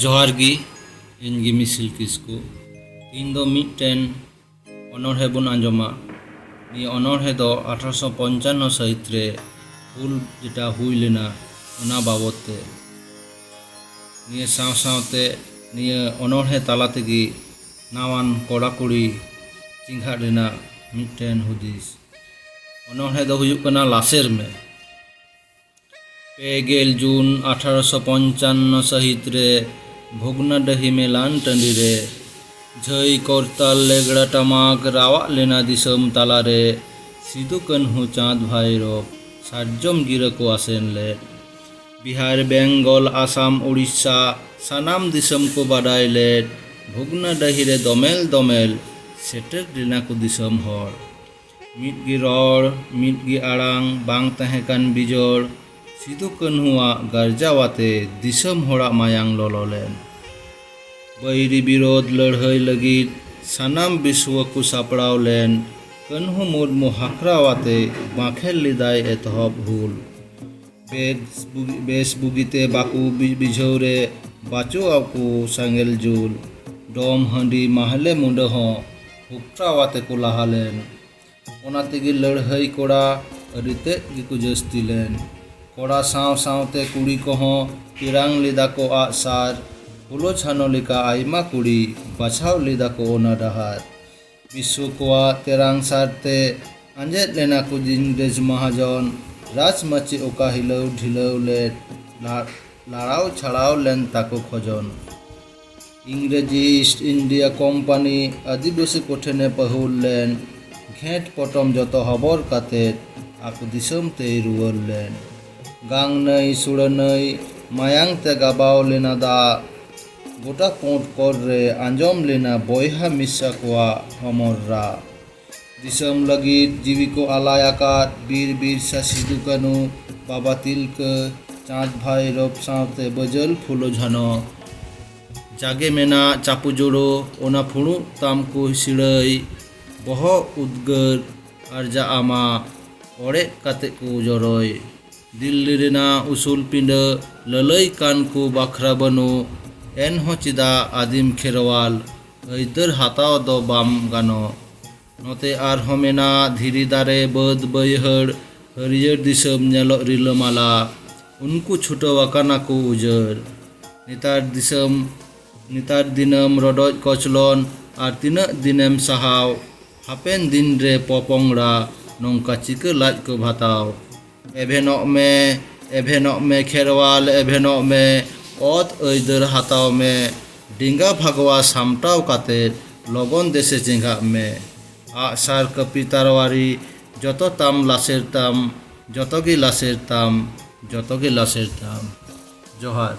जोहार गी इनगी मिसिल किस्कु इन दो मिट्टेन अनोढ़े बन आंजमा नि अनोढ़े दो 1855 सहित रे हुल जेटा हुई लेना उना बाबते निये साव सावते निये अनोढ़े ताला तेगी नावान कोड़ा कुड़ी चिंघा लेना मिट्टेन हुदिस अनोढ़े दो हुयुक कना लासेर में 2 जून 1855 सहित रे भोगनाडीही मेलान टंडी रे झई करताल लेगड़ा टमाक रावा लेना दिसम ताला रे सिदु कान्हू चाँद भाईरव सार्जम गिरा को आसेन ले बिहार बेंगल आसाम उड़ीसा सानाम दिसम को बाडाय ले भोगनाडीही रे दोमेल दोमेल सेटेक लेना को दिसम हर मिटगी रड़ मिटगी आड़ांग बांग तहेकान बिजोड़ सिदु कान्हुआ गार्जावाते दिसम होड़ा मायांग लोलोलेन बैरी विरोध लड़ाई लगित सानाम विश्व को सापड़ाव लेन कान्हू मुर्मू हाकरावाते बाखेल लिदाय एतहब हुल बेस बुगीते बाकू बिझौरे बाचो आकू सांगेल जुल डोम हंडी महले मुंडे हों हुक्रावाते को लाहालेन ओना तेगी लड़ाई कोड़ा अरिते गिकु जस्ती लेन कोड़ा साव सावते कुड़ी कोहों तिरांग लिदा को आसार हुलो छानो लिका आइमा कुड़ी बाछाव लिदा को ओना डहार विश्व कोआ तेरांग सारते अंजेत लेना को इंग्रेज महाजन राजमची ओका हिलौ ढिलौ ले लाड़ाव छाड़ाव लेन ताको खोजन इंग्रेजी ईस्ट इंडिया कोम्पानी आदिवासी कोठेने पहुल लेन घेट पटम जतो हबर काते आकु दिसम ते रुवर लेन गांग नई सुड़ नई मायांग ते गाबाव लेना दा गोटा कोट कर रे आंजम लेना बयहा मिसा कोआ हमररा दिसम लगित जीवी को आलायाकात बीर बिरसा सिदु कान्हू बाबा तिलका चाँद भाईरव सावते बजल फुलो झानो जागे मेना चापू जोड़ो ओना फुणु ताम को सिड़ाई बहो उद्गार आरजा आमा ओड़े काते को जरोय दिल्ली रेना उसूल पिंड ललई कान को बाखरा बनो एनहो चिदा आदिम खेरवाल ऐदर हाताव दो बाम गानो नोते आरहो मेना धीरी दारे बद बैहड़ हरियर दिसम नेलो रिलमाला उनको छुटवाकाना को उजर नितार दिनम रडोज कचलन आर तिनाक दिनेम साहाव हापेन दिन रे पोपोंगड़ा नौका चिका लाज को भाताव एभेनोक में खेरवाल एभेनोक में ओत ऐदर हाताव में डिंगा भागवा सामटाव काते लगन देशे चिंगा में आसार कपि तारवारी जतो ताम लासेर ताम जतो गी लासेर ताम जोहार।